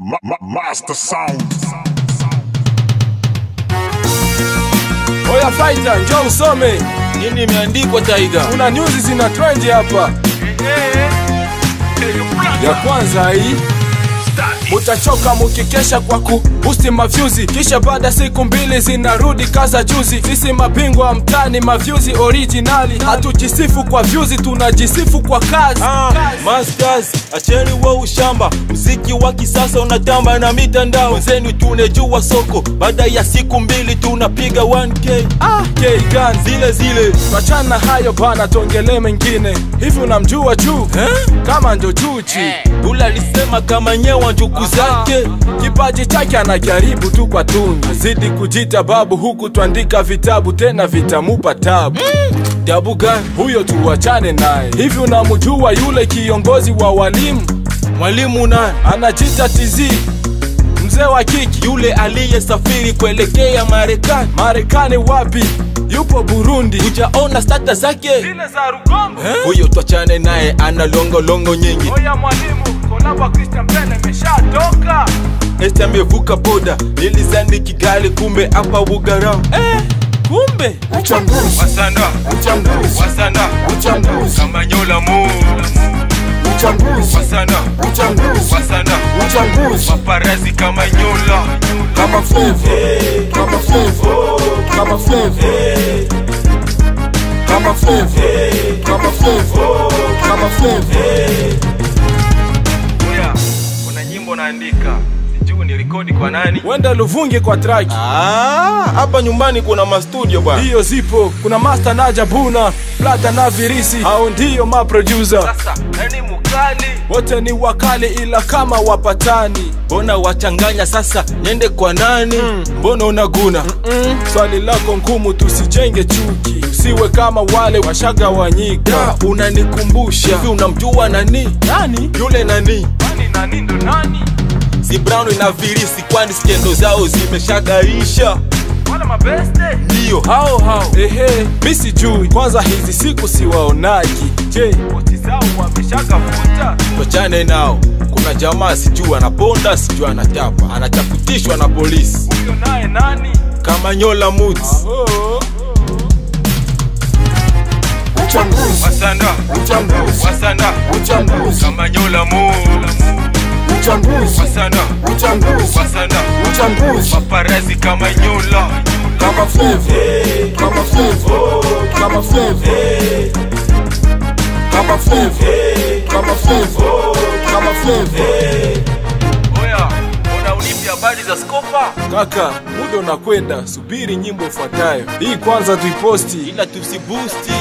Master Sound. Oya fighter, njoo usome. Nini imeandikwa Tiger? Kuna news zina trend hapa. Ya kwanza hii, mutachoka mukikesha kwa kubusti mavyuzi, kisha baada siku mbili zinarudi kaza juzi. Sisi mabingwa mtani mavyuzi originali, hatujisifu kwa vyuzi, tunajisifu kwa kazi. Masters, acheni wa ushamba. Muziki wa kisasa unatamba na mitandao. Wenzenu tunejua soko, baada ya siku mbili tunapiga 1K. K-Gun Zile Wachana hayo bana, tongele mengine. Hivi unamjua juu? Kama ndo Chuchi Dula alisema kama nyewa njuku zake. Kipaji chake anajaribu tu kwa tuni, azidi kujita babu huku tuandika vitabu tena vitamupa tabu. Tabu gani? Huyo tuwachane naye. Hivi unamjua yule kiongozi wa walimu? Mwalimu nani? Anajita TZ, mzee wa kiki. Yule aliyesafiri kuelekea Marekani. Marekani wapi? Yupo Burundi. Hujaona stata zake? Zile za Rugombo. Huyo tuachane naye, ana longo nyingi. Oya mwalimu, kolaba Christian Bale imeshatoka. Esta amevuka boda, nilizani Kigali kumbe hapa Bugarau. Kumbe Uchambuzi, Wasanda, uchambuzi, Wasanda, uchambuzi, Kamanyola mu uchambuzi, Wasanda, uchambuzi, Wasanda, uchambuzi. Paparazi Kamanyola. Kama flavor, kama flavor, kama flavor, kama flavor, kama flavor, kama flavor. Oya, kuna nyimbo naandika, sijui ni rekodi kwa nani. Wenda Luvungi kwa track. Hapa nyumbani kuna mastudio bwana. Hiyo zipo, kuna Master Naja Buna, Plata na Virisi, hao ndiyo maproducer. Sasa, nani mukali? Wote ni wakali ila kama wapatani. Mbona wachanganya sasa, niende kwa nani? Mbona unaguna? Swali lako ngumu, tusijenge chuki, usiwe kama wale washagawanyika. Unanikumbusha, hivi unamjua nani? Nani? Yule nani? Nani ndo nani? Si Brown na Virisi, kwani skendo zao zimeshagaisha? Wala mabeste? Ndio hao. Ehe, mimi sijui, kwanza hizi siku siwaonaji. Je, poti zao wameshagafuta? Tuachane nao. Kuna jamaa sijui anaponda, sijui anachapa, anachaputishwa na polisi. Huyo naye nani? Kamanyola Moods. Uchambuzi, Wasanda, uchambuzi, Wasanda, uchambuzi, Kamanyola Moods. uchambuzi, Wasanda, uchambuzi, Wasanda, uchambuzi. Paparazi Kamanyola. Kama flavor, kama flavor, kama flavor, kama flavor, kama flavor, kama flavor. Oya, unipi habari za Skopa? Kaka, muda unakwenda, subiri nyimbo ifuatayo. Hii kwanza tuiposti. Ila tusibusti.